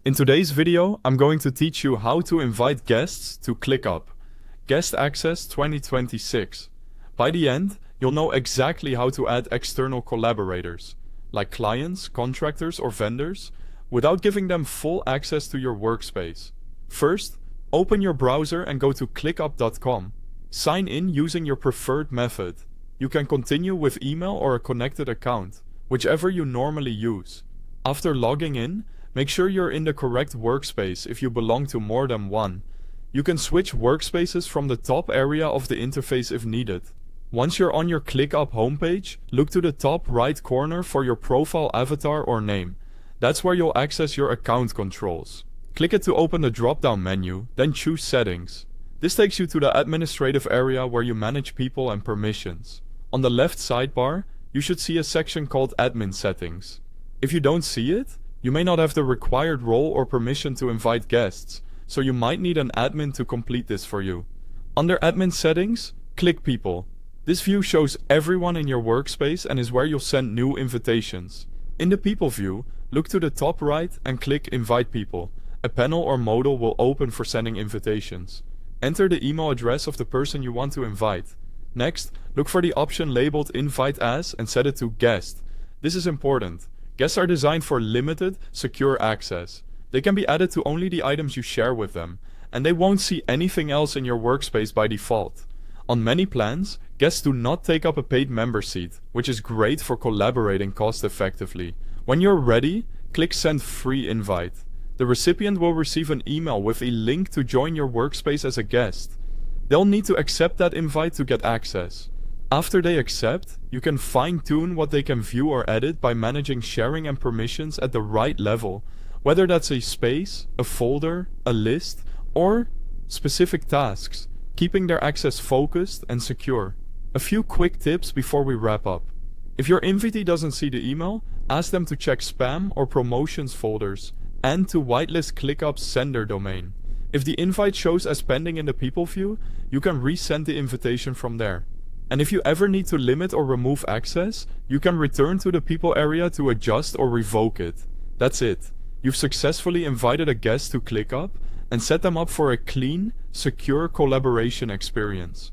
In today's video, I'm going to teach you how to invite guests to ClickUp Guest Access 2026. By the end, you'll know exactly how to add external collaborators, like clients, contractors, or vendors, without giving them full access to your workspace. First, open your browser and go to clickup.com. Sign in using your preferred method. You can continue with email or a connected account, whichever you normally use. After logging in, make sure you're in the correct workspace if you belong to more than one. You can switch workspaces from the top area of the interface if needed. Once you're on your ClickUp homepage, look to the top right corner for your profile avatar or name. That's where you'll access your account controls. Click it to open the drop-down menu, then choose Settings. This takes you to the administrative area where you manage people and permissions. On the left sidebar, you should see a section called Admin Settings. If you don't see it, you may not have the required role or permission to invite guests, so you might need an admin to complete this for you. Under Admin Settings, click People. This view shows everyone in your workspace and is where you'll send new invitations. In the People view, look to the top right and click Invite People. A panel or modal will open for sending invitations. Enter the email address of the person you want to invite. Next, look for the option labeled Invite As and set it to Guest. This is important. Guests are designed for limited, secure access. They can be added to only the items you share with them, and they won't see anything else in your workspace by default. On many plans, guests do not take up a paid member seat, which is great for collaborating cost-effectively. When you're ready, click Send Free Invite. The recipient will receive an email with a link to join your workspace as a guest. They'll need to accept that invite to get access. After they accept, you can fine-tune what they can view or edit by managing sharing and permissions at the right level, whether that's a space, a folder, a list, or specific tasks, keeping their access focused and secure. A few quick tips before we wrap up. If your invitee doesn't see the email, ask them to check spam or promotions folders, and to whitelist ClickUp's sender domain. If the invite shows as pending in the people view, you can resend the invitation from there. And if you ever need to limit or remove access, you can return to the people area to adjust or revoke it. That's it. You've successfully invited a guest to ClickUp and set them up for a clean, secure collaboration experience.